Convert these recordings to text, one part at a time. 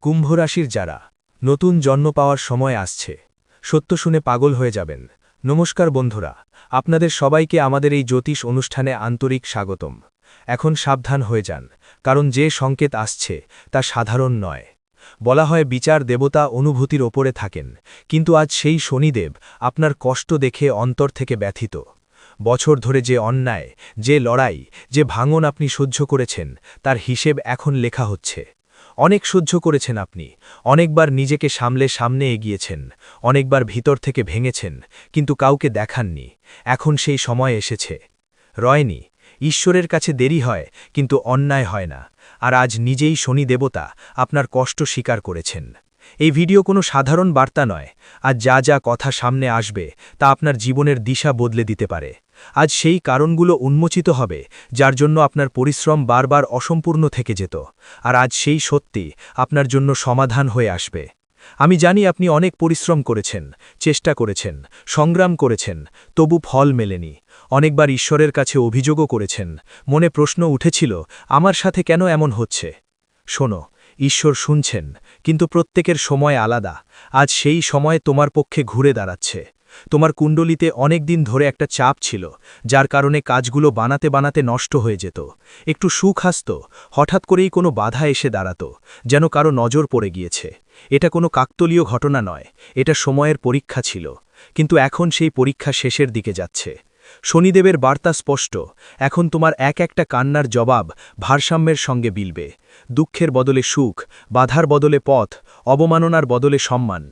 কুম্ভ রাশির যারা নতুন জন্ম পাওয়ার সময় আসছে, সত্য শুনে পাগল হয়ে যাবেন। নমস্কার বন্ধুরা, আপনাদের সবাইকে আমাদের এই জ্যোতিষ অনুষ্ঠানে আন্তরিক স্বাগতম। এখন সাবধান হয়ে যান, কারণ যে সংকেত আসছে তা সাধারণ নয়। বলা হয় বিচার দেবতা অনুভূতির ওপরে থাকেন, কিন্তু আজ সেই শনিদেব আপনার কষ্ট দেখে অন্তর থেকে ব্যথিত। বছর ধরে যে অন্যায়, যে লড়াই, যে ভাঙন আপনি সহ্য করেছেন, তার হিসেব এখন লেখা হচ্ছে। অনেক সহ্য করেছেন আপনি, অনেকবার নিজেকে সামনে এগিয়েছেন, অনেকবার ভিতর থেকে ভেঙেছেন, কিন্তু কাউকে দেখাননি। এখন সেই সময় এসেছে। রয়নি, ঈশ্বরের কাছে দেরি হয়, কিন্তু অন্যায় হয় না। আর আজ নিজেই শনি দেবতা আপনার কষ্ট স্বীকার করেছেন। এই ভিডিও কোনো সাধারণ বার্তা নয়। আজ যা যা কথা সামনে আসবে তা আপনার জীবনের দিশা বদলে দিতে পারে। আজ সেই কারণগুলো উন্মোচিত হবে যার জন্য আপনার পরিশ্রম বারবার অসম্পূর্ণ থেকে যেত, আর আজ সেই সত্যি আপনার জন্য সমাধান হয়ে আসবে। আমি জানি আপনি অনেক পরিশ্রম করেছেন, চেষ্টা করেছেন, সংগ্রাম করেছেন, তবু ফল মেলেনি। অনেকবার ঈশ্বরের কাছে অভিযোগও করেছেন, মনে প্রশ্ন উঠেছিল, আমার সাথে কেন এমন হচ্ছে। শোনো, ঈশ্বর শুনছেন, কিন্তু প্রত্যেকের সময় আলাদা। আজ সেই সময় তোমার পক্ষে ঘুরে দাঁড়াচ্ছে। তোমার কুণ্ডলিতে অনেক দিন ধরে একটা চাপ ছিল, যার কারণে কাজগুলো বানাতে নষ্ট হয়ে যেত। একটু সুখ আসত, হঠাৎ করেই কোনো বাধা এসে দাঁড়াত, যেন কারো নজর পড়ে গিয়েছে। এটা কোনো কাকতলীয় ঘটনা নয়, এটা সময়ের পরীক্ষা ছিল। কিন্তু এখন সেই পরীক্ষা শেষের দিকে যাচ্ছে। শনিদেবের বার্তা স্পষ্ট, এখন তোমার একটা কান্নার জবাব ভারসাম্যের সঙ্গে মিলবে। দুঃখের বদলে সুখ, বাধার বদলে পথ, অবমাননার বদলে সম্মান।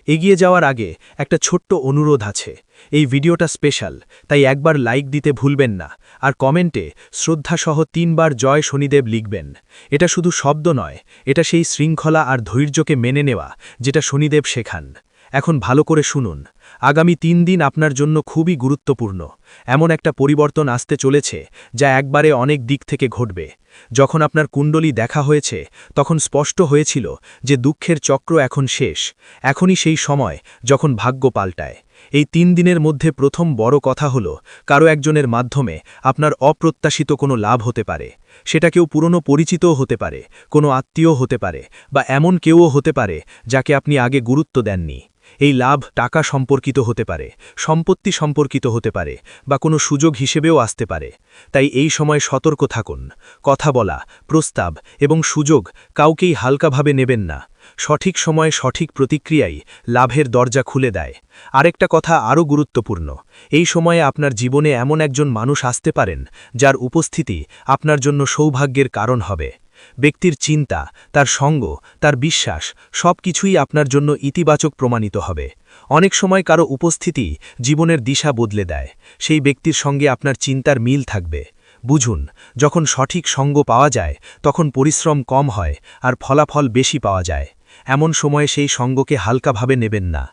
এগিয়ে যাওয়ার আগে একটা ছোট্ট অনুরোধ আছে। এই ভিডিওটা স্পেশাল, তাই একবার লাইক দিতে ভুলবেন না, আর কমেন্টে শ্রদ্ধাসহ 3 বার জয় শনিদেব লিখবেন। এটা শুধু শব্দ নয়, এটা সেই শৃঙ্খলা আর ধৈর্যকে মেনে নেওয়া যেটা শনিদেব শেখান। এখন ভালো করে শুনুন, আগামী 3 দিন আপনার জন্য খুবই গুরুত্বপূর্ণ। এমন একটা পরিবর্তন আসতে চলেছে যা একবারে অনেক দিক থেকে ঘটবে। যখন আপনার কুণ্ডলী দেখা হয়েছে, তখন স্পষ্ট হয়েছিল যে দুঃখের চক্র এখন শেষ। এখনই সেই সময় যখন ভাগ্য পাল্টায়। এই 3 দিনের মধ্যে প্রথম বড় কথা হলো, কারো একজনের মাধ্যমে আপনার অপ্রত্যাশিত কোনো লাভ হতে পারে। সেটা কেউ পুরনো পরিচিতও হতে পারে, কোনো আত্মীয় হতে পারে, বা এমন কেউও হতে পারে যাকে আপনি আগে গুরুত্ব দেননি। এই লাভ টাকা সম্পর্কিত হতে পারে, সম্পত্তি সম্পর্কিত হতে পারে, বা কোনো সুযোগ হিসেবেও আসতে পারে। তাই এই সময় সতর্ক থাকুন। কথা বলা, প্রস্তাব এবং সুযোগ কাউকেই হালকাভাবে নেবেন না। সঠিক সময়ে সঠিক প্রতিক্রিয়াই লাভের দরজা খুলে দেয়। আরেকটা কথা আরও গুরুত্বপূর্ণ, এই সময়ে আপনার জীবনে এমন একজন মানুষ আসতে পারেন যার উপস্থিতি আপনার জন্য সৌভাগ্যের কারণ হবে। ব্যক্তির চিন্তা, তার সঙ্গ, তার বিশ্বাস সব কিছুই আপনার জন্য ইতিবাচক প্রমাণিত হবে। অনেক সময় কারো উপস্থিতি জীবনের দিশা বদলে দেয়। সেই ব্যক্তির সঙ্গে আপনার চিন্তার মিল থাকবে। বুঝুন, যখন সঠিক সঙ্গ পাওয়া যায় তখন পরিশ্রম কম হয় আর ফলাফল বেশি পাওয়া যায়। এমন সময়ে সেই সঙ্গকে হালকাভাবে নেবেন না।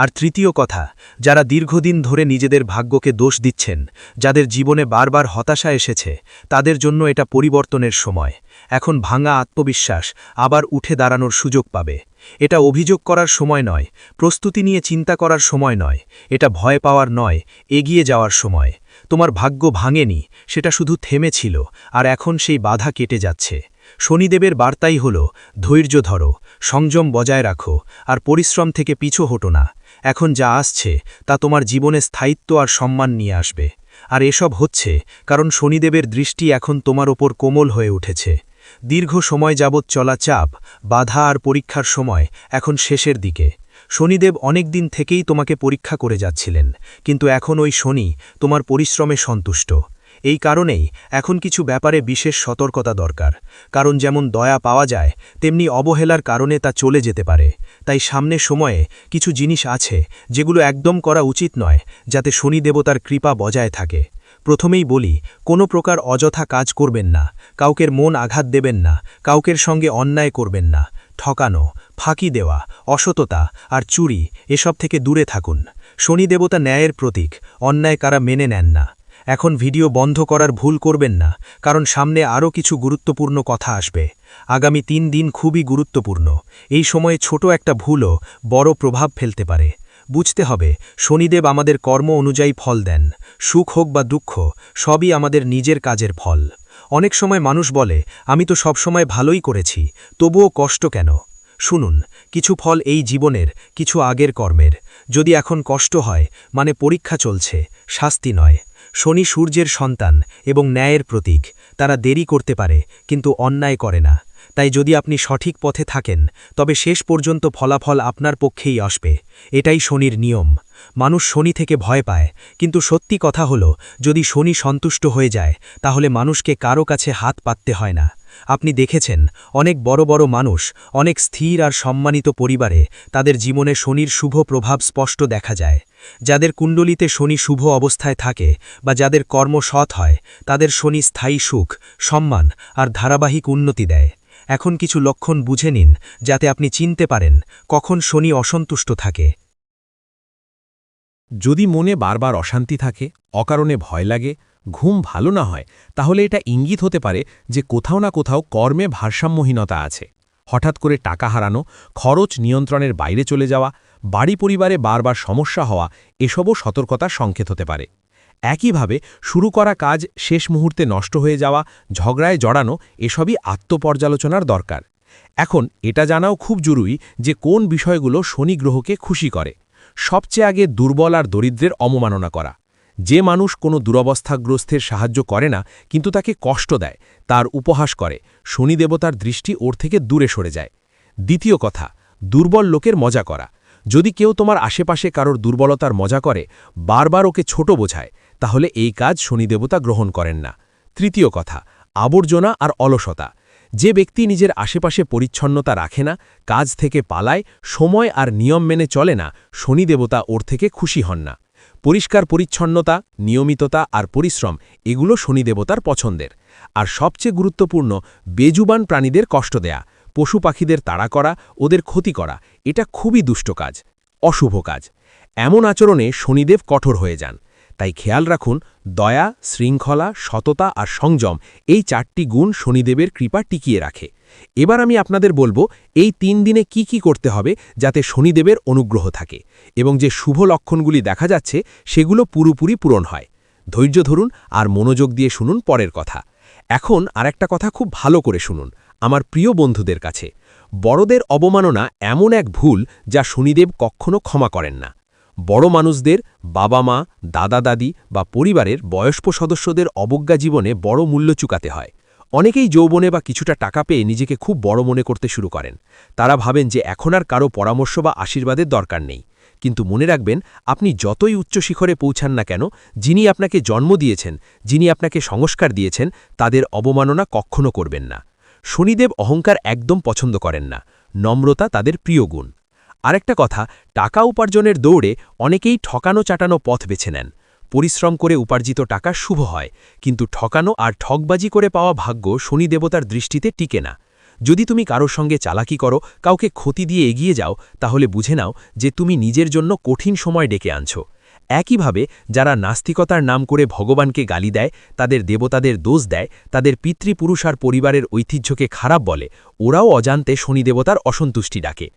আর তৃতীয় কথা, যারা দীর্ঘদিন ধরে নিজেদের ভাগ্যকে দোষ দিচ্ছেন, যাদের জীবনে বারবার হতাশা এসেছে, তাদের জন্য এটা পরিবর্তনের সময়। এখন ভাঙা আত্মবিশ্বাস আবার উঠে দাঁড়ানোর সুযোগ পাবে। এটা অভিযোগ করার সময় নয়, প্রস্তুতি নিয়ে চিন্তা করার সময় নয়, এটা ভয় পাওয়ার নয়, এগিয়ে যাওয়ার সময়। তোমার ভাগ্য ভাঙেনি, সেটা শুধু থেমেছিল, আর এখন সেই বাধা কেটে যাচ্ছে। শনিদেবের বার্তাই হল, ধৈর্য ধরো, সংযম বজায় রাখো, আর পরিশ্রম থেকে পিছু হটো না। এখন যা আসছে তা তোমার জীবনে স্থায়িত্ব আর সম্মান নিয়ে আসবে। আর এসব হচ্ছে কারণ শনিদেবের দৃষ্টি এখন তোমার ওপর কোমল হয়ে উঠেছে। দীর্ঘ সময় যাবৎ চলা চাপ, বাধা আর পরীক্ষার সময় এখন শেষের দিকে। শনিদেব অনেক দিন থেকেই তোমাকে পরীক্ষা করে যাচ্ছিলেন, কিন্তু এখন ওই শনি তোমার পরিশ্রমে সন্তুষ্ট। এই কারণেই এখন কিছু ব্যাপারে বিশেষ সতর্কতা দরকার। কারণ যেমন দয়া পাওয়া যায়, তেমনি অবহেলার কারণে তা চলে যেতে পারে। তাই সামনের সময়ে কিছু জিনিস আছে যেগুলো একদম করা উচিত নয়, যাতে শনি দেবতার কৃপা বজায় থাকে। প্রথমেই বলি, কোনো প্রকার অযথা কাজ করবেন না, কাউকের মন আঘাত দেবেন না, কাউকের সঙ্গে অন্যায় করবেন না। ঠকানো, ফাঁকি দেওয়া, অসততা আর চুরি এসব থেকে দূরে থাকুন। শনি দেবতা ন্যায়ের প্রতীক, অন্যায় কারা মেনে নেন না। এখন ভিডিও বন্ধ করার ভুল করবেন না, কারণ সামনে আরও কিছু গুরুত্বপূর্ণ কথা আসবে। আগামী 3 দিন খুবই গুরুত্বপূর্ণ। এই সময়ে ছোট একটা ভুলও বড় প্রভাব ফেলতে পারে। বুঝতে হবে, শনিদেব আমাদের কর্ম অনুযায়ী ফল দেন। সুখ হোক বা দুঃখ, সবই আমাদের নিজের কাজের ফল। অনেক সময় মানুষ বলে, আমি তো সব সময় ভালোই করেছি, তবুও কষ্ট কেন? শুনুন, কিছু ফল এই জীবনের, কিছু আগের কর্মের। যদি এখন কষ্ট হয়, মানে পরীক্ষা চলছে, শাস্তি নয়। শনি সূর্যের সন্তান এবং ন্যায়ের প্রতীক। তারা দেরি করতে পারে, কিন্তু অন্যায় করে না। তাই যদি আপনি সঠিক পথে থাকেন, তবে শেষ পর্যন্ত ফলাফল আপনার পক্ষেই আসবে। এটাই শনির নিয়ম। মানুষ শনি থেকে ভয় পায়, কিন্তু সত্যি কথা হলো, যদি শনি সন্তুষ্ট হয়ে যায়, তাহলে মানুষকে কারো কাছে হাত পাততে হয় না। আপনি দেখেছেন, অনেক বড় বড় মানুষ, অনেক স্থির আর সম্মানিত পরিবারে তাদের জীবনে শনির শুভ প্রভাব স্পষ্ট দেখা যায়। যাদের কুণ্ডলিতে শনি শুভ অবস্থায় থাকে বা যাদের কর্ম সৎ হয়, তাদের শনি স্থায়ী সুখ, সম্মান আর ধারাবাহিক উন্নতি দেয়। এখন কিছু লক্ষণ বুঝে নিন, যাতে আপনি চিনতে পারেন কখন শনি অসন্তুষ্ট থাকে। যদি মনে বারবার অশান্তি থাকে, অকারণে ভয় লাগে, ঘুম ভালো না হয়, তাহলে এটা ইঙ্গিত হতে পারে যে কোথাও না কোথাও কর্মে ভারসাম্যহীনতা আছে। হঠাৎ করে টাকা হারানো, খরচ নিয়ন্ত্রণের বাইরে চলে যাওয়া, বাড়ি পরিবারে বারবার সমস্যা হওয়া, এসবও সতর্কতার সংকেত হতে পারে। একইভাবে শুরু করা কাজ শেষ মুহূর্তে নষ্ট হয়ে যাওয়া, ঝগড়ায় জড়ানো, এসবই আত্মপর্যালোচনার দরকার। এখন এটা জানাও খুব জরুরি যে কোন বিষয়গুলো শনি গ্রহকে খুশি করে। সবচেয়ে আগে দুর্বল আর দরিদ্রের অবমাননা করা। যে মানুষ কোনো দুরবস্থাগ্রস্তের সাহায্য করে না কিন্তু তাকে কষ্ট দেয়, তার উপহাস করে, শনি দেবতার দৃষ্টি ওর থেকে দূরে সরে যায়। দ্বিতীয় কথা, দুর্বল লোকের মজা করা। যদি কেউ তোমার আশেপাশে কারোর দুর্বলতার মজা করে, বারবার ওকে ছোট বোঝায়, তাহলে এই কাজ শনি দেবতা গ্রহণ করেন না। তৃতীয় কথা, আবর্জনা আর অলসতা। যে ব্যক্তি নিজের আশেপাশে পরিচ্ছন্নতা রাখে না, কাজ থেকে পালায়, সময় আর নিয়ম মেনে চলে না, শনি দেবতা ওর থেকে খুশি হন না। পরিষ্কার পরিচ্ছন্নতা, নিয়মিততা আর পরিশ্রম, এগুলো শনি দেবতার পছন্দের। আর সবচেয়ে গুরুত্বপূর্ণ, বেজুবান প্রাণীদের কষ্ট দেয়া, পশু পাখিদের তাড়া করা, ওদের ক্ষতি করা, এটা খুবই দুষ্ট কাজ, অশুভ কাজ। এমন আচরণে শনিদেব কঠোর হয়ে যান। তাই খেয়াল রাখুন, দয়া, শৃঙ্খলা, সততা আর সংযম, এই 4টি গুণ শনিদেবের কৃপা টিকিয়ে রাখে। এবার আমি আপনাদের বলবো এই 3 দিনে কি করতে হবে যাতে শনিদেবের অনুগ্রহ থাকে এবং যে শুভ লক্ষণগুলি দেখা যাচ্ছে সেগুলো পুরোপুরি পূরণ হয়। ধৈর্য ধরুন আর মনোযোগ দিয়ে শুনুন পরের কথা। এখন আরেকটা কথা খুব ভালো করে শুনুন আমার প্রিয় বন্ধুদের কাছে। বড়দের অবমাননা এমন এক ভুল যা শনিদেব কখনো ক্ষমা করেন না। বড় মানুষদের, বাবা মা, দাদা দাদি বা পরিবারের বয়স্ক সদস্যদের অবজ্ঞা জীবনে বড় মূল্য চুকাতে হয়। অনেকেই যৌবনে বা কিছুটা টাকা পেয়ে নিজেকে খুব বড় মনে করতে শুরু করেন। তারা ভাবেন যে এখন আর কারো পরামর্শ বা আশীর্বাদের দরকার নেই। কিন্তু মনে রাখবেন, আপনি যতই উচ্চ শিখরে পৌঁছান না কেন, যিনি আপনাকে জন্ম দিয়েছেন, যিনি আপনাকে সংস্কার দিয়েছেন, তাদের অবমাননা কখনো করবেন না। শনিদেব অহংকার একদম পছন্দ করেন না। নম্রতা তাদের প্রিয় গুণ। আরেকটা কথা, টাকা উপার্জনের দৌড়ে অনেকেই ঠকানো চাটানো পথ বেছে নেন। পরিশ্রম করে উপার্জিত টাকা শুভ হয়, কিন্তু ঠকানো আর ঠকবাজি করে পাওয়া ভাগ্য শনি দেবতার দৃষ্টিতে টিকে না। যদি তুমি কারোর সঙ্গে চালাকি করো, কাউকে ক্ষতি দিয়ে এগিয়ে যাও, তাহলে বুঝে নাও যে তুমি নিজের জন্য কঠিন সময় ডেকে আনছো। একইভাবে যারা নাস্তিকতার নাম করে ভগবানকে গালি দেয়, তাদের দেবতাদের দোষ দেয়, তাদের পিতৃপুরুষ আর পরিবারের ঐতিহ্যকে খারাপ বলে, ওরাও অজান্তে শনি দেবতার অসন্তুষ্টি ডাকে।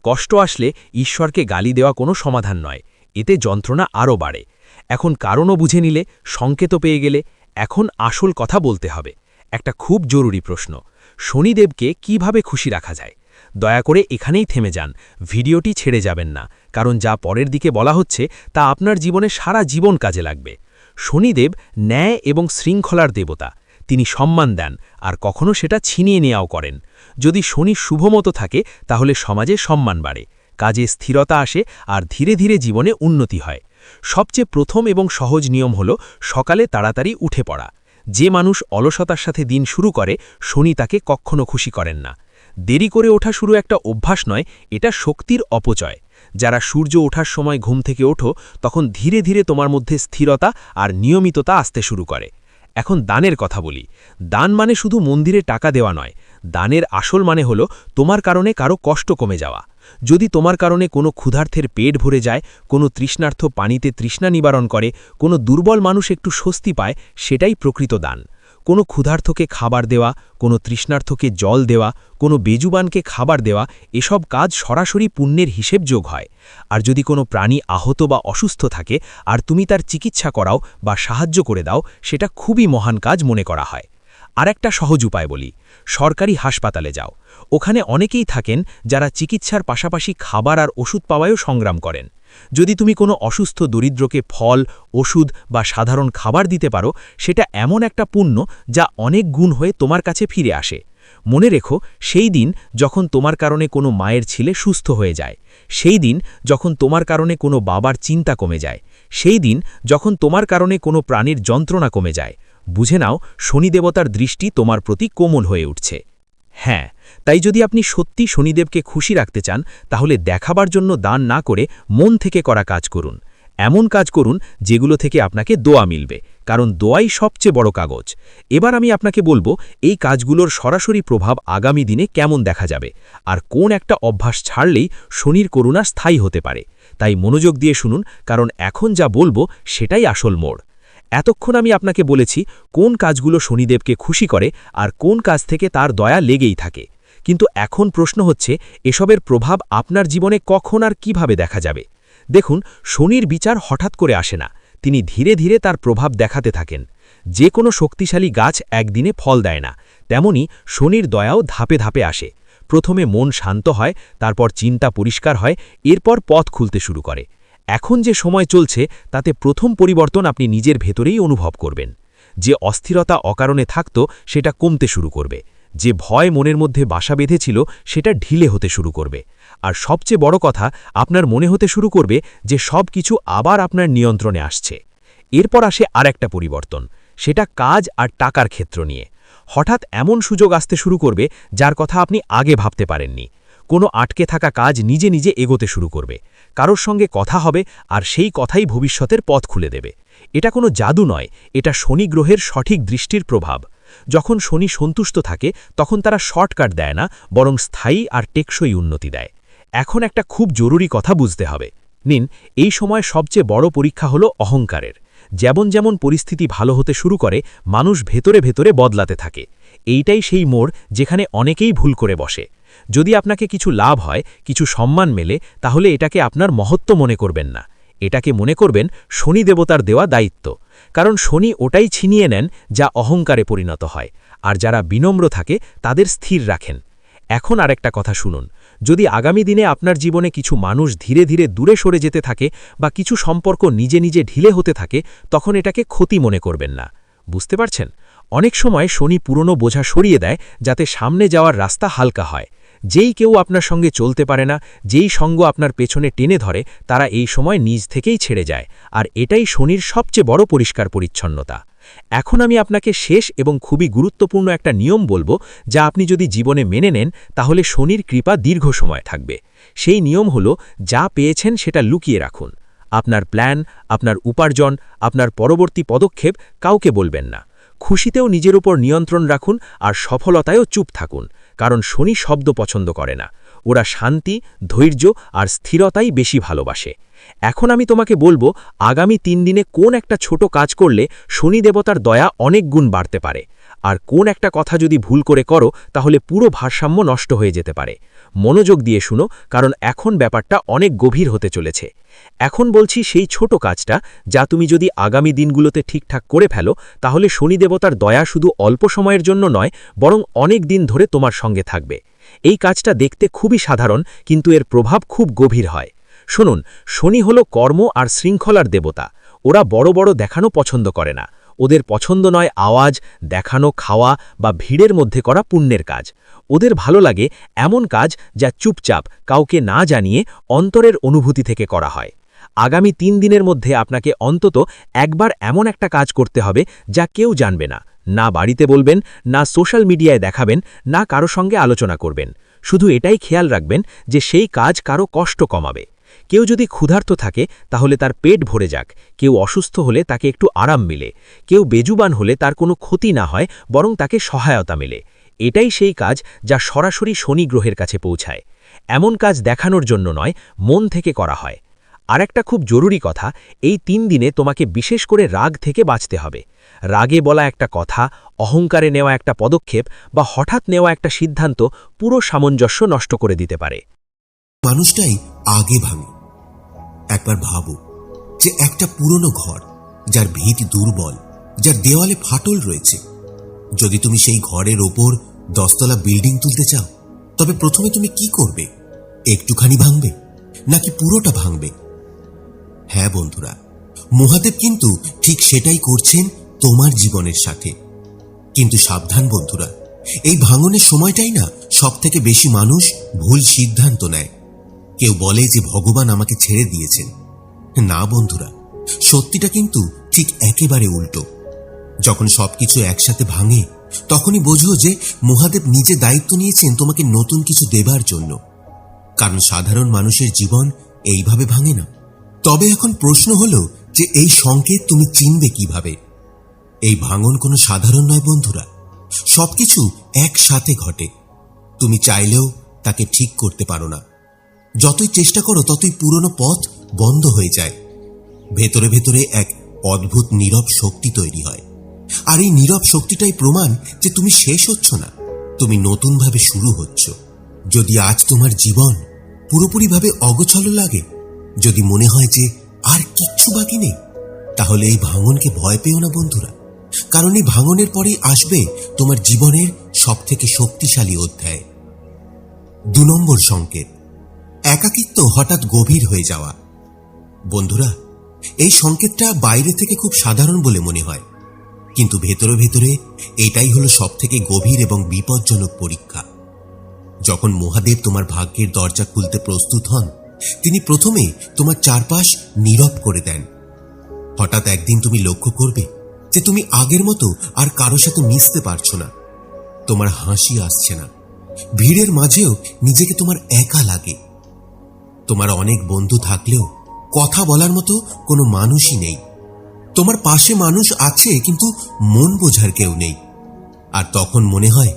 কষ্ট আসলে ঈশ্বরকে গালি দেওয়া কোনো সমাধান নয়, এতে যন্ত্রণা আরও বাড়ে। এখন কারণও বুঝে নিলে, সংকেতও পেয়ে গেলে, এখন আসল কথা বলতে হবে। একটা খুব জরুরি প্রশ্ন, শনিদেবকে কিভাবে খুশি রাখা যায়? দয়া করে এখানেই থেমে যান, ভিডিওটি ছেড়ে যাবেন না, কারণ যা পরের দিকে বলা হচ্ছে তা আপনার জীবনে সারা জীবন কাজে লাগবে। শনিদেব ন্যায় এবং শৃঙ্খলার দেবতা। তিনি সম্মান দেন আর কখনো সেটা ছিনিয়ে নেওয়াও করেন। যদি শনি শুভমতো থাকে, তাহলে সমাজে সম্মান বাড়ে, কাজে স্থিরতা আসে আর ধীরে ধীরে জীবনে উন্নতি হয়। সবচেয়ে প্রথম এবং সহজ নিয়ম হল সকালে তাড়াতাড়ি উঠে পড়া। যে মানুষ অলসতার সাথে দিন শুরু করে, শনি তাকে কখনো খুশি করেন না। দেরি করে ওঠা শুরু একটা অভ্যাস নয়, এটা শক্তির অপচয়। যারা সূর্য ওঠার সময় ঘুম থেকে ওঠো, তখন ধীরে ধীরে তোমার মধ্যে স্থিরতা আর নিয়মিততা আসতে শুরু করে। এখন দানের কথা বলি। দান মানে শুধু মন্দিরে টাকা দেওয়া নয়। দানের আসল মানে হলো তোমার কারণে কারো কষ্ট কমে যাওয়া। যদি তোমার কারণে কোনো ক্ষুধার্থের পেট ভরে যায়, কোনো তৃষ্ণার্থ পানিতে তৃষ্ণা নিবারণ করে, কোনো দুর্বল মানুষ একটু স্বস্তি পায়, সেটাই প্রকৃত দান। কোনো ক্ষুধার্থকে খাবার দেওয়া, কোনো তৃষ্ণার্থকে জল দেওয়া, কোনো বেজুবানকে খাবার দেওয়া, এসব কাজ সরাসরি পুণ্যের হিসেব যোগ হয়। আর যদি কোনো প্রাণী আহত বা অসুস্থ থাকে আর তুমি তার চিকিৎসা করাও বা সাহায্য করে দাও, সেটা খুবই মহান কাজ মনে করা হয়। আরেকটা সহজ উপায় বলি, সরকারি হাসপাতালে যাও। ওখানে অনেকেই থাকেন যারা চিকিৎসার পাশাপাশি খাবার আর ওষুধ পাওয়ায়ও সংগ্রাম করেন। যদি তুমি কোনো অসুস্থ দরিদ্রকে ফল, ওষুধ বা সাধারণ খাবার দিতে পারো, সেটা এমন একটা পুণ্য যা অনেক গুণ হয়ে তোমার কাছে ফিরে আসে। মনে রেখো, সেই দিন যখন তোমার কারণে কোনো মায়ের ছেলে সুস্থ হয়ে যায়, সেই দিন যখন তোমার কারণে কোনো বাবার চিন্তা কমে যায়, সেই দিন যখন তোমার কারণে কোনো প্রাণীর যন্ত্রণা কমে যায়, বুঝে নাও শনিদেবতার দৃষ্টি তোমার প্রতি কোমল হয়ে উঠছে। হ্যাঁ, তাই যদি আপনি সত্যি শনিদেবকে খুশি রাখতে চান, তাহলে দেখাবার জন্য দান না করে মন থেকে করা কাজ করুন। এমন কাজ করুন যেগুলো থেকে আপনাকে দোয়া মিলবে, কারণ দোয়াই সবচেয়ে বড় কাগজ। এবার আমি আপনাকে বলবো এই কাজগুলোর সরাসরি প্রভাব আগামী দিনে কেমন দেখা যাবে, আর কোন একটা অভ্যাস ছাড়লেই শনির করুণা স্থায়ী হতে পারে। তাই মনোযোগ দিয়ে শুনুন, কারণ এখন যা বলবো সেটাই আসল মোড়। এতক্ষণ আমি আপনাকে বলেছি কোন কাজগুলো শনিদেবকে খুশি করে আর কোন কাজ থেকে তার দয়া লেগেই থাকে। কিন্তু এখন প্রশ্ন হচ্ছে, এসবের প্রভাব আপনার জীবনে কখন আর কিভাবে দেখা যাবে? দেখুন, শনির বিচার হঠাৎ করে আসে না, তিনি ধীরে ধীরে তার প্রভাব দেখাতে থাকেন। যে কোনো শক্তিশালী গাছ একদিনে ফল দেয় না, তেমনি শনির দয়াও ধাপে ধাপে আসে। প্রথমে মন শান্ত হয়, তারপর চিন্তা পরিষ্কার হয়, এরপর পথ খুলতে শুরু করে। এখন যে সময় চলছে তাতে প্রথম পরিবর্তন আপনি নিজের ভেতরেই অনুভব করবেন। যে অস্থিরতা অকারণে থাকত সেটা কমতে শুরু করবে, যে ভয় মনের মধ্যে বাসা বেঁধেছিল সেটা ঢিলে হতে শুরু করবে, আর সবচেয়ে বড় কথা, আপনার মনে হতে শুরু করবে যে সব কিছু আবার আপনার নিয়ন্ত্রণে আসছে। এরপর আসে আরেকটা পরিবর্তন, সেটা কাজ আর টাকার ক্ষেত্র নিয়ে। হঠাৎ এমন সুযোগ আসতে শুরু করবে যার কথা আপনি আগে ভাবতে পারেননি। কোনো আটকে থাকা কাজ নিজে নিজে এগোতে শুরু করবে, কারোর সঙ্গে কথা হবে আর সেই কথাই ভবিষ্যতের পথ খুলে দেবে। এটা কোনো জাদু নয়, এটা শনি গ্রহের সঠিক দৃষ্টির প্রভাব। যখন শনি সন্তুষ্ট থাকে তখন তারা শর্টকাট দেয় না, বরং স্থায়ী আর টেকসই উন্নতি দেয়। এখন একটা খুব জরুরি কথা বুঝতে হবে। নিন, এই সময় সবচেয়ে বড় পরীক্ষা হলো অহংকারের। যেমন যেমন পরিস্থিতি ভালো হতে শুরু করে, মানুষ ভেতরে ভেতরে বদলাতে থাকে। এইটাই সেই মোড় যেখানে অনেকেই ভুল করে বসে। যদি আপনাকে কিছু লাভ হয়, কিছু সম্মান মেলে, তাহলে এটাকে আপনার মহত্ব মনে করবেন না, এটাকে মনে করবেন শনি দেবতার দেওয়া দায়িত্ব। কারণ শনি ওটাই ছিনিয়ে নেন যা অহংকারে পরিণত হয়, আর যারা বিনম্র থাকে তাদের স্থির রাখেন। এখন আরেকটা কথা শুনুন, যদি আগামী দিনে আপনার জীবনে কিছু মানুষ ধীরে ধীরে দূরে সরে যেতে থাকে বা কিছু সম্পর্ক নিজে নিজে ঢিলে হতে থাকে, তখন এটাকে ক্ষতি মনে করবেন না। বুঝতে পারছেন? অনেক সময় শনি পুরনো বোঝা সরিয়ে দেয় যাতে সামনে যাওয়ার রাস্তা হালকা হয়। যেই কেউ আপনার সঙ্গে চলতে পারে না, যেই সঙ্গ আপনার পেছনে টেনে ধরে, তারা এই সময় নিজ থেকেই ছেড়ে যায়, আর এটাই শনির সবচেয়ে বড় পরিষ্কার পরিচ্ছন্নতা। এখন আমি আপনাকে শেষ এবং খুবই গুরুত্বপূর্ণ একটা নিয়ম বলবো, যা আপনি যদি জীবনে মেনে নেন তাহলে শনির কৃপা দীর্ঘ সময় থাকবে। সেই নিয়ম হলো, যা পেয়েছেন সেটা লুকিয়ে রাখুন। আপনার প্ল্যান, আপনার উপার্জন, আপনার পরবর্তী পদক্ষেপ কাউকে বলবেন না। খুশিতেও নিজের উপর নিয়ন্ত্রণ রাখুন, আর সফলতায়ও চুপ থাকুন, কারণ শনি শব্দ পছন্দ করে না। ওরা শান্তি, ধৈর্য আর স্থিরতাই বেশি ভালোবাসে। এখন আমি তোমাকে বলবো, আগামী 3 দিনে কোন একটা ছোট কাজ করলে শনি দেবতার দয়া অনেক গুণ বাড়তে পারে, আর কোন একটা কথা যদি ভুল করে করো তাহলে পুরো ভারসাম্য নষ্ট হয়ে যেতে পারে। মনোযোগ দিয়ে শুনো, কারণ এখন ব্যাপারটা অনেক গভীর হতে চলেছে। এখন বলছি সেই ছোট কাজটা, যা তুমি যদি আগামী দিনগুলোতে ঠিকঠাক করে ফেলো, তাহলে শনি দেবতার দয়া শুধু অল্প সময়ের জন্য নয়, বরং অনেক দিন ধরে তোমার সঙ্গে থাকবে। এই কাজটা দেখতে খুবই সাধারণ, কিন্তু এর প্রভাব খুব গভীর হয়। শুনুন, শনি হলো কর্ম আর শৃঙ্খলার দেবতা। ওরা বড় বড় দেখানো পছন্দ করে না। ওদের পছন্দ নয় আওয়াজ, দেখানো, খাওয়া বা ভিড়ের মধ্যে করা পুণ্যের কাজ। ওদের ভালো লাগে এমন কাজ যা চুপচাপ, কাউকে না জানিয়ে অন্তরের অনুভূতি থেকে করা হয়। আগামী 3 দিনের মধ্যে আপনাকে অন্তত একবার এমন একটা কাজ করতে হবে যা কেউ জানবে না। না বাড়িতে বলবেন, না সোশ্যাল মিডিয়ায় দেখাবেন, না কারো সঙ্গে আলোচনা করবেন। শুধু এটাই খেয়াল রাখবেন যে সেই কাজ কারো কষ্ট কমাবে। কেউ যদি ক্ষুধার্ত থাকে তাহলে তার পেট ভরে যাক, কেউ অসুস্থ হলে তাকে একটু আরাম মিলে, কেউ বেজুবান হলে তার কোনো ক্ষতি না হয়, বরং তাকে সহায়তা মেলে। এটাই সেই কাজ যা সরাসরি শনি গ্রহের কাছে পৌঁছায়। এমন কাজ দেখানোর জন্য নয়, মন থেকে করা হয়। আর একটা খুব জরুরি কথা, এই 3 দিনে তোমাকে বিশেষ করে রাগ থেকে বাঁচতে হবে। রাগে বলা একটা কথা, অহংকারে নেওয়া একটা পদক্ষেপ বা হঠাৎ নেওয়া একটা সিদ্ধান্ত পুরো সামঞ্জস্য নষ্ট করে দিতে পারে। মানুষটাই আগে ভাঙে। একবার ভাবো যে একটা পুরনো ঘর, যার ভিত দুর্বল, যার দেওয়ালে ফাটল রয়েছে, যদি তুমি সেই ঘরের ওপর 10 তলা বিল্ডিং তুলতে চাও, তবে প্রথমে তুমি কি করবে? একটুখানি ভাঙবে নাকি পুরোটা ভাঙবে? হ্যাঁ বন্ধুরা, মহাদেব কিন্তু ঠিক সেটাই করছেন তোমার জীবনের সাথে। কিন্তু সাবধান বন্ধুরা, এই ভাঙনের সময়টাই না সবথেকে বেশি মানুষ ভুল সিদ্ধান্ত নেয়। কেউ বলে যে ভগবান আমাকে ছেড়ে দিয়েছেন। না বন্ধুরা, সত্যিটা কিন্তু ঠিক একেবারে উল্টো। যখন সবকিছু একসাথে ভাঙে, তখনই বোঝো যে মহাদেব নিজে দায়িত্ব নিয়েছেন তোমাকে নতুন কিছু দেবার জন্য। কারণ সাধারণ মানুষের জীবন এইভাবে ভাঙে না। তবে এখন প্রশ্ন হলো যে এই সংকেত তুমি চিনবে কিভাবে? এই ভাঙন কোনো সাধারণ নয় বন্ধুরা, সবকিছু একসাথে ঘটে। তুমি চাইলেও তাকে ঠিক করতে পারো না। যতই চেষ্টা করো ততই পুরনো পথ বন্ধ হয়ে যায়। ভেতরে ভেতরে এক অদ্ভুত নীরব শক্তি তৈরি হয়। আর এই নীরব শক্তিটাই প্রমাণ যে তুমি শেষ হচ্ছ না, তুমি নতুনভাবে শুরু হচ্ছ। যদি আজ তোমার জীবন পুরোপুরিভাবে অগোছালো লাগে, যদি মনে হয় যে আর কিচ্ছু বাকি নেই, তাহলে এই ভাঙনকে ভয় পেও না বন্ধুরা। কারণ এই ভাঙনের পরেই আসবে তোমার জীবনের সবথেকে শক্তিশালী অধ্যায়। 2 নম্বর সংকেত, একাকিত্ব হঠাৎ গভীর হয়ে যাওয়া। বন্ধুরা, এই সংকেতটা বাইরে থেকে খুব সাধারণ বলে মনে হয়, কিন্তু ভেতরে ভেতরে এটাই হলো সবথেকে গভীর এবং বিপজ্জনক পরীক্ষা। যখন মহাদেব তোমার ভাগ্যের দরজা খুলতে প্রস্তুত হন, তিনি প্রথমে তোমার চারপাশ নীরব করে দেন। হঠাৎ একদিন তুমি লক্ষ্য করবে যে তুমি আগের মতো আর কারো সাথে মিশতে পারছো না। তোমার হাসি আসছে না, ভিড়ের মাঝেও নিজেকে তোমার একা লাগে। তোমার অনেক বন্ধু থাকলেও কথা বলার মতো কোনো মানুষই নেই। তোমার পাশে মানুষ আছে, কিন্তু মন বোঝার কেউ নেই। আর তখন মনে হয়,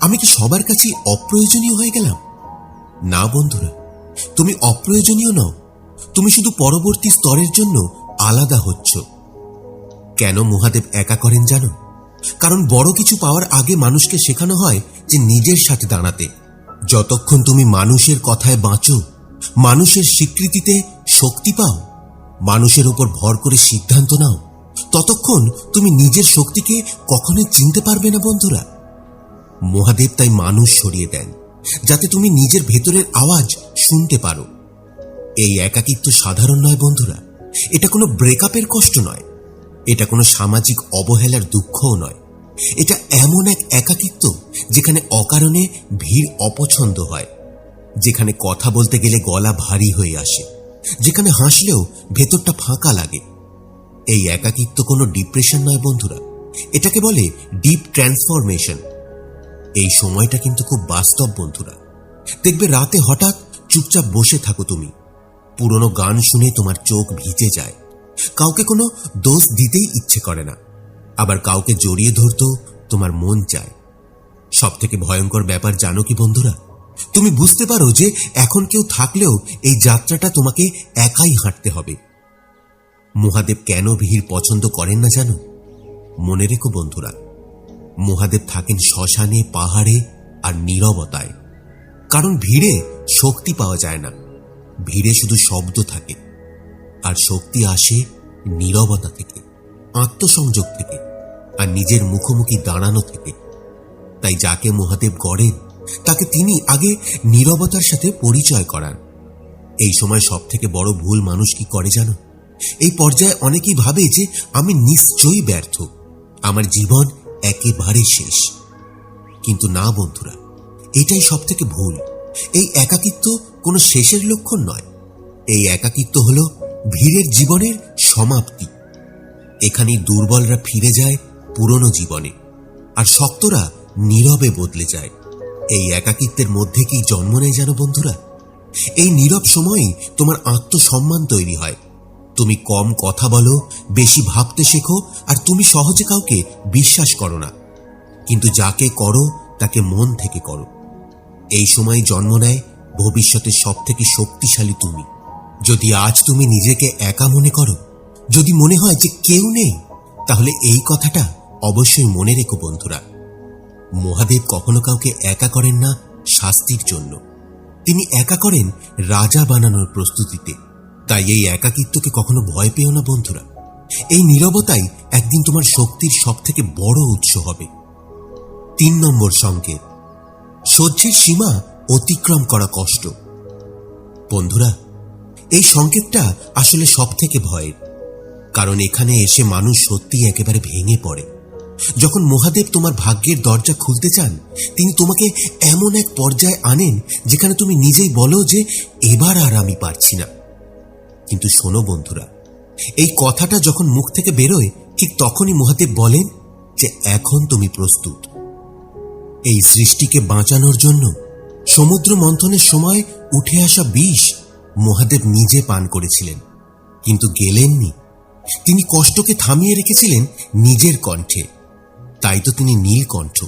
আমি কি সবার কাছে অপ্রয়োজনীয় হয়ে গেলাম? না বন্ধুরা, তুমি অপ্রয়োজনীয় নও, তুমি শুধু পরবর্তী স্তরের জন্য আলাদা হচ্ছ। কেন মহাদেব একা করেন জানো? কারণ বড় কিছু পাওয়ার আগে মানুষকে শেখানো হয় যে নিজের সাথে দাঁড়াতে। যতক্ষণ তুমি মানুষের কথায় বাঁচো, মানুষের স্বীকৃতিতে শক্তি পাও, মানুষের উপর ভর করে সিদ্ধান্ত নাও, ততক্ষণ তুমি নিজের শক্তিকে কখনোই চিনতে পারবে না বন্ধুরা। মহাদেব তাই মানুষ সরিয়ে দেন, যাতে তুমি নিজের ভেতরের আওয়াজ শুনতে পারো। এই একাকিত্ব সাধারণ নয় বন্ধুরা, এটা কোনো ব্রেকআপের কষ্ট নয়, এটা কোনো সামাজিক অবহেলার দুঃখও নয়। এটা এমন এক একাকিত্ব যেখানে অকারণে ভিড় অপছন্দ হয়, যেখানে কথা বলতে গেলে গলা ভারী হয়ে আসে, যেখানে হাসলেও ভেতরটা ফাঁকা লাগে। এই একাকিত্ব কোনো ডিপ্রেশন নয় বন্ধুরা, এটাকে বলে ডিপ ট্রান্সফরমেশন। এই সময়টা কিন্তু খুব বাস্তব বন্ধুরা। দেখবে রাতে হঠাৎ চুপচাপ বসে থাকো তুমি, পুরনো গান শুনে তোমার চোখ ভিজে যায়, কাউকে কোনো দোষ দিতেই ইচ্ছে করে না, আবার কাউকে জড়িয়ে ধরতেও তোমার মন চায়। সব থেকে ভয়ঙ্কর ব্যাপার জানো কি বন্ধুরা? তুমি বুঝতে পারো যে এখন কেউ থাকলেও এই যাত্রাটা তোমাকে একাই হাঁটতে হবে। মহাদেব কেন ভিড় পছন্দ করেন না জানো? মনে রেখো বন্ধুরা, মহাদেব থাকেন শ্মশানে, পাহাড়ে আর নীরবতায়। কারণ ভিড়ে শক্তি পাওয়া যায় না, ভিড়ে শুধু শব্দ থাকে। আর শক্তি আসে নীরবতা থেকে, আত্মসংযোগ থেকে, আর নিজের মুখোমুখি দাঁড়ানো থেকে। তাই যাকে মহাদেব গড়েন, তাকে তিনি আগে নীরবতার সাথে পরিচয় করান। এই সময় সব থেকে বড় ভুল মানুষ কি করে জানো? এই পর্যায়ে অনেকেই ভাবে যে আমি নিশ্চয়ই ব্যর্থ, আমার জীবন একেবারে শেষ। কিন্তু না বন্ধুরা, এটাই সব থেকে ভুল। এই একাকিত্ব কোনো শেষের লক্ষণ নয়, এই একাকিত্ব হলো ভিড়ের জীবনের সমাপ্তি। এখানেই দুর্বলরা ফিরে যায় পুরনো জীবনে, আর শক্তরা নীরবে বদলে যায়। এই একাকিত্বের মধ্যে কি জন্ম নেয় জানো বন্ধুরা? এই নীরব সময়ই তোমার আত্মসম্মান তৈরি হয়। তুমি কম কথা বলো, বেশি ভাবতে শেখো, আর তুমি সহজে কাউকে বিশ্বাস করো না, কিন্তু যাকে করো তাকে মন থেকে করো। এই সময় জন্ম নেয় ভবিষ্যতের সব থেকে শক্তিশালী তুমি। যদি আজ তুমি নিজেকে একা মনে করো, যদি মনে হয় যে কেউ নেই, তাহলে এই কথাটা অবশ্যই মনে রেখো বন্ধুরা। মহাদেব কখনো কাউকে একা করেন না শাস্তির জন্য, তিনি একা করেন রাজা বানানোর প্রস্তুতিতে। তাই এই একাকিত্বকে কখনো ভয় পেও না বন্ধুরা। এই নীরবতাই একদিন তোমার শক্তির সব থেকে বড় উৎস হবে। 3 নম্বর সংকেত, সহ্যের সীমা অতিক্রম করা কষ্ট। বন্ধুরা, এই সংকেতটা আসলে সবথেকে ভয়ের, কারণ এখানে এসে মানুষ সত্যিই একেবারে ভেঙে পড়ে। যখন মহাদেব তোমার ভাগ্যের দরজা খুলতে চান, তিনি তোমাকে এমন এক পর্যায়ে আনেন যেখানে তুমি নিজেই বলো যে এবার আর আমি পারছি না। কিন্তু শোনো বন্ধুরা, এই কথাটা যখন মুখ থেকে বেরোয়, ঠিক তখনই মহাদেব বলেন যে এখন তুমি প্রস্তুত। এই সৃষ্টিকে বাঁচানোর জন্য সমুদ্র মন্থনের সময় উঠে আসা বিষ মহাদেব নিজে পান করেছিলেন, কিন্তু গেলেননি। তিনি কষ্টকে থামিয়ে রেখেছিলেন নিজের কণ্ঠে, তাই তো তিনি নীলকণ্ঠ।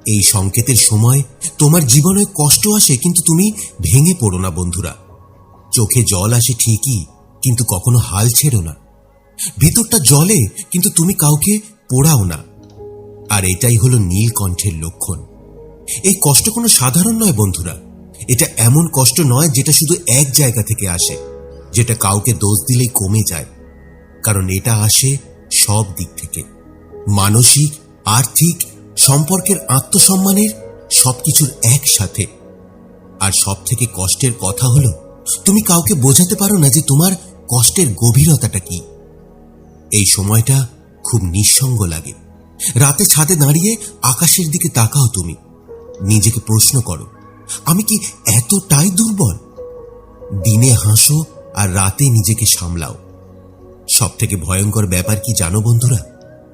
এই সংকেতের সময় তোমার জীবনে কষ্ট আসে, কিন্তু তুমি ভেঙে পড়ো না বন্ধুরা। চোখে জল আসে ঠিকই, কিন্তু কখনো হাল ছেড়ো না। ভিতরটা জলে, কিন্তু তুমি কাউকে পোড়াও না। আর এটাই হলো নীলকণ্ঠের লক্ষণ। এই কষ্ট কোনো সাধারণ নয় বন্ধুরা। এটা এমন কষ্ট নয় যেটা শুধু এক জায়গা থেকে আসে, যেটা কাউকে দোষ দিলেই কমে যায়। কারণ এটা আসে সব দিক থেকে, মানসিক, আর্থিক, সম্পর্কের, আত্মসম্মানের, সবকিছুর একসাথে। আর সব থেকে কষ্টের কথা হলো, তুমি কাউকে বোঝাতে পারো না যে তোমার কষ্টের গভীরতাটা কি। এই সময়টা খুব নিঃসঙ্গ লাগে। রাতে ছাদে দাঁড়িয়ে আকাশের দিকে তাকাও, তুমি নিজেকে প্রশ্ন করো, আমি কি এতটাই দুর্বল? দিনে হাসো আর রাতে নিজেকে সামলাও। সব থেকে ভয়ঙ্কর ব্যাপার কি জানো বন্ধুরা?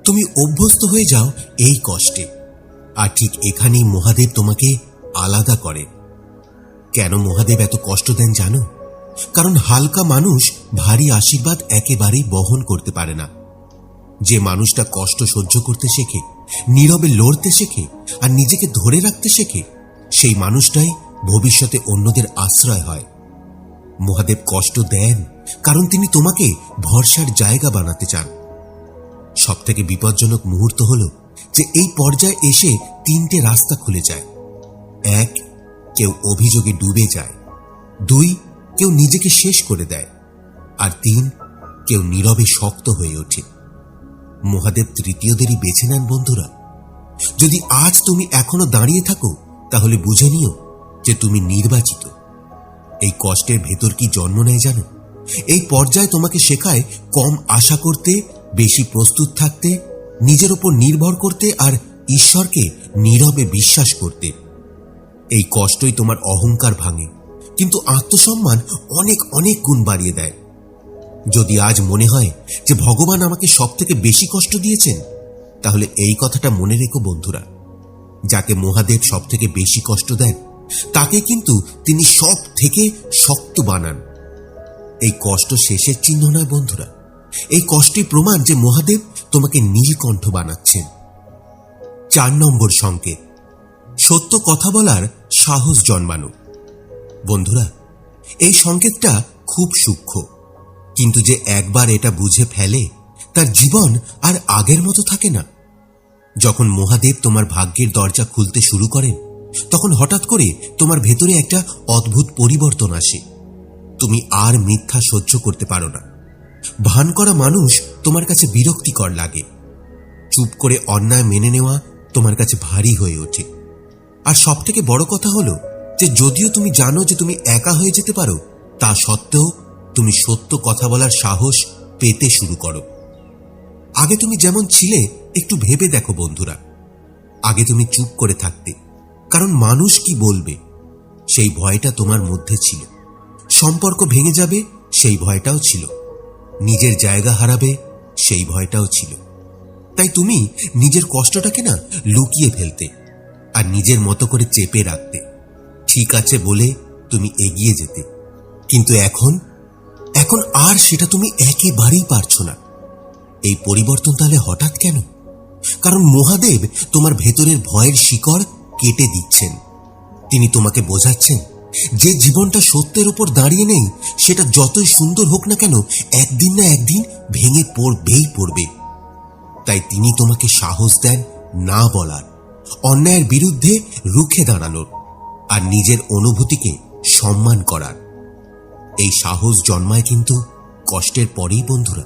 তুমি অভ্যস্ত হয়ে যাও এই কষ্টে। আর ঠিক এখানেই মহাদেব তোমাকে আলাদা করে। কেন মহাদেব এত কষ্ট দেন জানো? কারণ হালকা মানুষ ভারী আশীর্বাদ একেবারেই বহন করতে পারে না। যে মানুষটা কষ্ট সহ্য করতে শেখে, নীরবে লড়তে শেখে আর নিজেকে ধরে রাখতে শেখে, সেই মানুষটাই ভবিষ্যতে অন্যদের আশ্রয় হয়। মহাদেব কষ্ট দেন কারণ তিনি তোমাকে ভরসার জায়গা বানাতে চান। সব থেকে বিপজ্জনক মুহূর্ত হলো যে এই পর্যায়ে এসে 3টে রাস্তা খুলে যায়। 1, কেউ অভিযোগে ডুবে যায়। 2, কেউ নিজেকে শেষ করে দেয়। আর 3, কেউ নীরবে শক্ত হয়ে ওঠে। মহাদেব তৃতীয়দেরই বেছে নেন বন্ধুরা। যদি আজ তুমি এখনো দাঁড়িয়ে থাকো, তাহলে বুঝে নিও যে তুমি নির্বাচিত। এই কষ্টের ভেতর কি জন্ম নেয় জানো? এই পর্যায়ে তোমাকে শেখায় কম আশা করতে, বেশি প্রস্তুত থাকতে, নিজের উপর নির্ভর করতে আর ঈশ্বরকে নীরবে বিশ্বাস করতে। এই কষ্টই তোমার অহংকার ভাঙে, কিন্তু আত্মসম্মান অনেক অনেক গুণ বাড়িয়ে দেয়। যদি আজ মনে হয় যে ভগবান আমাকে সব থেকে বেশি কষ্ট দিয়েছেন, তাহলে এই কথাটা মনে রেখো বন্ধুরা, যাকে মহাদেব সব থেকে বেশি কষ্ট দেন, তাকে কিন্তু তিনি সব থেকে শক্ত বানান। এই কষ্ট শেষের চিহ্ন নয় বন্ধুরা, এই কষ্টই প্রমাণ যে মহাদেব তোমাকে নীলকণ্ঠ বানাচ্ছেন। 4 নম্বর সংকেত, সত্য কথা বলার সাহস জন্মানো। বন্ধুরা, এই সংকেতটা খুব সূক্ষ্ম, কিন্তু যে একবার এটা বুঝে ফেলে, তার জীবন আর আগের মতো থাকে না। যখন মহাদেব তোমার ভাগ্যের দরজা খুলতে শুরু করেন, তখন হঠাৎ করে তোমার ভেতরে একটা অদ্ভুত পরিবর্তন আসে। তুমি আর মিথ্যা সহ্য করতে পারো না। ভান করা মানুষ তোমার কাছে বিরক্তিকর লাগে। চুপ করে অন্যায় মেনে নেওয়া তোমার কাছে ভারী হয়ে ওঠে। আর সব থেকে বড় কথা হলো যে যদিও তুমি জানো যে তুমি একা হয়ে যেতে পারো, তা সত্ত্বেও তুমি সত্য কথা বলার সাহস পেতে শুরু করো। আগে তুমি যেমন ছিলে একটু ভেবে দেখো বন্ধুরা। আগে তুমি চুপ করে থাকতে, কারণ মানুষ কি বলবে সেই ভয়টা তোমার মধ্যে ছিল। সম্পর্ক ভেঙে যাবে সেই ভয়টাও ছিল। নিজের জায়গা হারাবে সেই ভয়টাও ছিল। তাই তুমি নিজের কষ্টটাকে না লুকিয়ে ফেলতে আর নিজের মতো করে চেপে রাখতে। ঠিক আছে বলে তুমি এগিয়ে যেতে। কিন্তু এখন আর সেটা তুমি একেবারেই পারছো না। এই পরিবর্তন তাহলে হঠাৎ কেন? কারণ মহাদেব তোমার ভেতরের ভয়ের শিকড় কেটে দিচ্ছেন। তিনি তোমাকে বোঝাচ্ছেন যে জীবনটা সত্যের উপর দাঁড়িয়ে নেই, সেটা যতই সুন্দর হোক না কেন, একদিন না একদিন ভেঙে পড়বে। তাই তিনি তোমাকে সাহস দেন না বলার, অন্যায়ের বিরুদ্ধে রুখে দাঁড়ানোর আর নিজের অনুভূতিকে সম্মান করার। এই সাহস জন্মায় কিন্তু কষ্টের পরেই বন্ধুরা।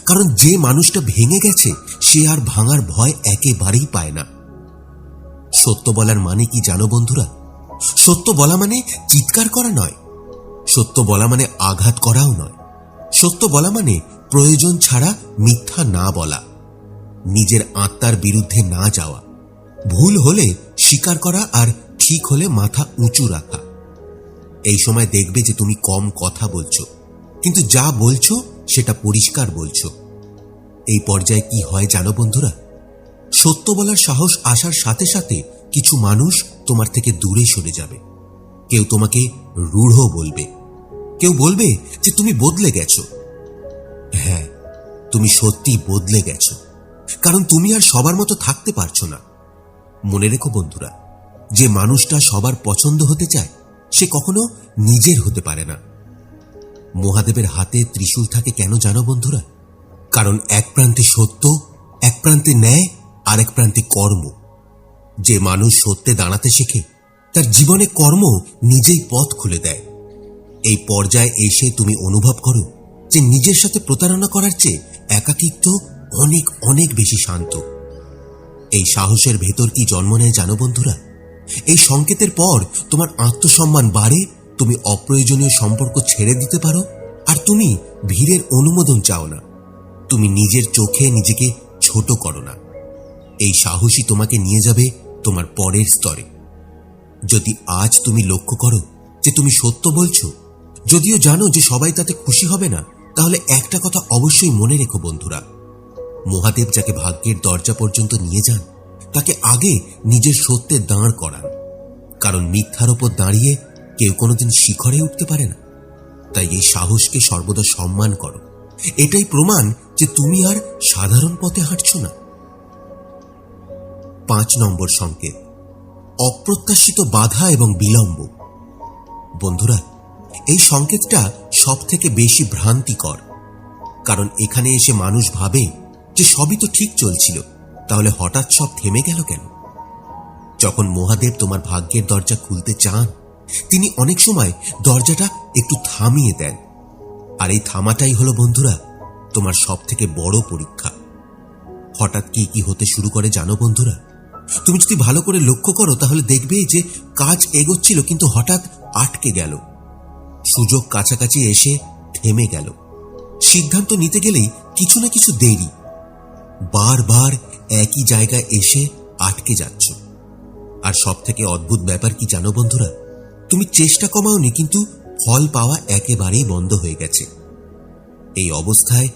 কারণ যে মানুষটা ভেঙে গেছে সে আর ভাঙার ভয় একেবারেই পায় না। সত্য বলার মানে কি জানো বন্ধুরা? সত্য বলা মানে চিৎকার করা নয়, সত্য বলা মানে আঘাত করাও নয়, সত্য বলা মানে প্রয়োজন ছাড়া মিথ্যা না বলা, নিজের আত্মার বিরুদ্ধে না যাওয়া, ভুল হলে স্বীকার করা আর ঠিক হলে মাথা উঁচু রাখা। এই সময় দেখবে যে তুমি কম কথা বলছো, কিন্তু যা বলছো সেটা পরিষ্কার বলছো। এই পর্যায়ে কি হয় জানো বন্ধুরা? সত্য বলার সাহস আসার সাথে সাথে কিছু মানুষ তোমার থেকে দূরে সরে যাবে। কেউ তোমাকে রূঢ় বলবে, কেউ বলবে যে তুমি বদলে গেছো। হ্যাঁ, তুমি সত্যি বদলে গেছো, কারণ তুমি আর সবার মতো থাকতে পারছো না। মনে রেখো বন্ধুরা, যে মানুষটা সবার পছন্দ হতে চায় সে কখনো নিজের হতে পারে না। মহাদেবের হাতে ত্রিশূল থাকে কেন জানো বন্ধুরা? কারণ এক প্রান্তে সত্য, এক প্রান্তে ন্যায়, আর এক প্রান্তে কর্ম। যে মানুষ সত্যে দাঁড়াতে শেখে তার জীবনে কর্ম নিজেই পথ খুলে দেয়। এই পর্যায়ে এসে তুমি অনুভব করো যে নিজের সাথে প্রতারণা করার চেয়ে একাকিত্ব অনেক অনেক বেশি শান্ত। এই সাহসের ভেতর কি জন্ম নেয় জানো বন্ধুরা? এই সংকেতের পর তোমার আত্মসম্মান বাড়ে, তুমি অপ্রয়োজনীয় সম্পর্ক ছেড়ে দিতে পারো, আর তুমি ভিড়ের অনুমোদন চাও না। তুমি নিজের চোখে নিজেকে ছোট করো না। এই সাহসী তোমাকে নিয়ে যাবে তোমার পরের স্তরে। যদি আজ তুমি লক্ষ্য করো যে তুমি সত্য বলছো, যদিও জানো যে সবাই তাতে খুশি হবে না, তাহলে একটা কথা অবশ্যই মনে রেখো বন্ধুরা, মহাদেব যাকে ভাগ্যের দরজা পর্যন্ত নিয়ে যান তাকে আগে নিজের সত্যে দাঁড় করান। কারণ মিথ্যার ওপর দাঁড়িয়ে কেউ কোনোদিন শিখরে উঠতে পারে না। তাই এই সাহসকে সর্বদা সম্মান করো। এটাই প্রমাণ যে তুমি আর সাধারণ পথে হাঁটছো না। 5 নম্বর সংকেত, অপ্রত্যাশিত বাধা এবং বিলম্ব। বন্ধুরা, এই সংকেতটা সব থেকে বেশি ভ্রান্তিকর, কারণ এখানে এসে মানুষ ভাবে যে সবই তো ঠিক চলছিল, তাহলে হঠাৎ সব থেমে গেল কেন? যখন মহাদেব তোমার ভাগ্যের দরজা খুলতে চান, তিনি অনেক সময় দরজাটা একটু থামিয়ে দেন। আর এই থামাটাই হলো বন্ধুরা তোমার সব থেকে বড় পরীক্ষা। হঠাৎ কি কি হতে শুরু করে জানো বন্ধুরা? তুমি যদি ভালো করে লক্ষ্য করো তাহলে দেখবে যে কাজ এগোচ্ছিল কিন্তু হঠাৎ আটকে গেল, সুযোগ কাছাকাছি এসে থেমে গেল, সিদ্ধান্ত নিতে গেলেই কিছু না কিছু দেরি, বারবার একই জায়গায় এসে আটকে যাচ্ছ। আর সব থেকে অদ্ভুত ব্যাপার কি জানো বন্ধুরা? তুমি চেষ্টা কমাওনি, কিন্তু ফল পাওয়া একেবারেই বন্ধ হয়ে গেছে। এই অবস্থায়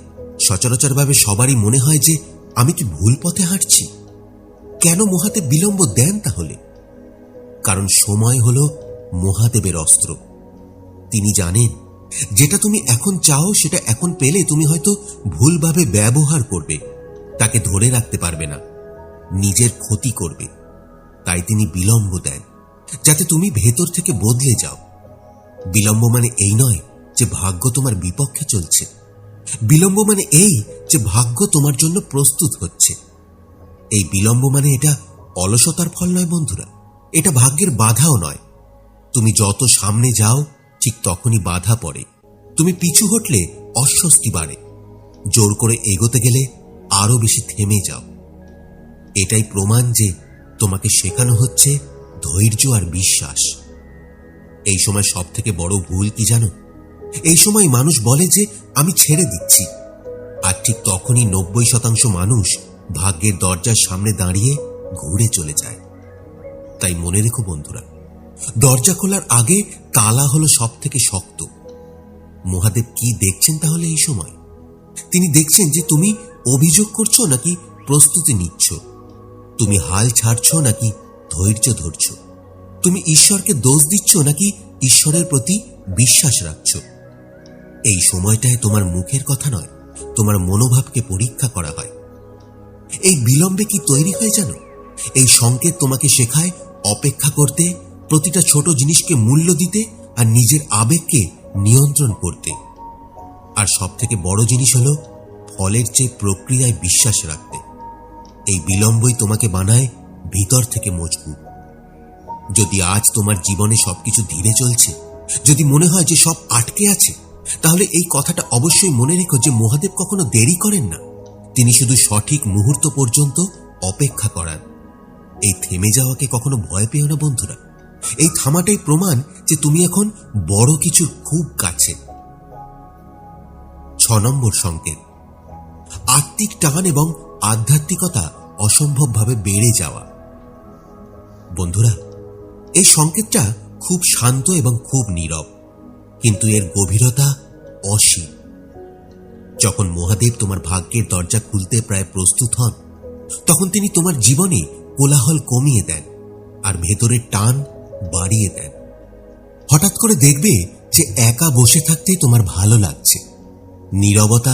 সচরাচরভাবে সবারই মনে হয় যে আমি কি ভুল পথে হাঁটছি? কেন মহাদেব বিলম্ব দেন তাহলে? কারণ সময় হলো মহাদেবের অস্ত্র। তিনি জানেন যেটা তুমি এখন চাও সেটা এখন পেলে তুমি হয়তো ভুলভাবে ব্যবহার করবে, তাকে ধরে রাখতে পারবে না, নিজের ক্ষতি করবে। তাই তিনি বিলম্ব দেন যাতে তুমি ভেতর থেকে বদলে যাও। বিলম্ব মানে এই নয় যে ভাগ্য তোমার বিপক্ষে চলছে, বিলম্ব মানে এই যে ভাগ্য তোমার জন্য প্রস্তুত হচ্ছে। এই বিলম্ব মানে এটা অলসতার ফল নয় বন্ধুরা, এটা ভাগ্যের বাধাও নয়। তুমি যত সামনে যাও ঠিক তখনই বাধা পড়ে, তুমি পিছু হটলে অস্বস্তি বাড়ে, জোর করে এগোতে গেলে আরো বেশি থেমে যাও। এটাই প্রমাণ যে তোমাকে শেখানো হচ্ছে ধৈর্য আর বিশ্বাস। এই সময় সব থেকে বড় ভুল কি জানো? এই সময় মানুষ বলে যে আমি ছেড়ে দিচ্ছি, আর ঠিক তখনই 90% মানুষ ভাগ্যের দরজার সামনে দাঁড়িয়ে ঘুরে চলে যায়। তাই মনে রেখো বন্ধুরা, দরজা খোলার আগে তালা হলো সব থেকে শক্ত। মহাদেব কি দেখছেন তাহলে এই সময়? তিনি দেখছেন যে তুমি অভিযোগ করছো নাকি প্রস্তুতি নিচ্ছ, তুমি হাল ছাড়ছো নাকি ধৈর্য ধরছ, তুমি ঈশ্বরকে দোষ দিচ্ছ নাকি ঈশ্বরের প্রতি বিশ্বাস রাখছ। এই সময়টায় তোমার মুখের কথা নয়, তোমার মনোভাবকে পরীক্ষা করা হয়। এই বিলম্বে কি তৈরি হয় জানো? এই সংকেত তোমাকে শেখায় অপেক্ষা করতে, প্রতিটা ছোট জিনিসকে মূল্য দিতে, আর নিজের আবেগকে নিয়ন্ত্রণ করতে। আর সব থেকে বড় জিনিস হলো ফলের চেয়ে প্রক্রিয়ায় বিশ্বাস রাখতে। এই বিলম্বই তোমাকে বানায় ভিতর থেকে মজবুত। যদি আজ তোমার জীবনে সবকিছু ধীরে চলছে, যদি মনে হয় যে সব আটকে আছে, তাহলে এই কথাটা অবশ্যই মনে রেখো যে মহাদেব কখনো দেরি করেন না, তিনি শুধু সঠিক মুহূর্ত পর্যন্ত অপেক্ষা করান। এই থেমে যাওয়াকে কখনো ভয় পেও না বন্ধুরা। এই থামাটাই প্রমাণ যে তুমি এখন বড় কিছুর খুব কাছে। 6 নম্বর সংকেত, আত্মিক টান এবং আধ্যাত্মিকতা অসম্ভবভাবে বেড়ে যাওয়া। বন্ধুরা, এই সংকেতটা খুব শান্ত এবং খুব নীরব, কিন্তু এর গভীরতা অসীম। যখন মহাদেব তোমার ভাগ্যের দরজা খুলতে প্রায় প্রস্তুত হন, তখন তিনি তোমার জীবনে কোলাহল কমিয়ে দেন আর ভেতরের টান বাড়িয়ে দেন। হঠাৎ করে দেখবে যে একা বসে থাকতে তোমার ভালো লাগছে। নীরবতা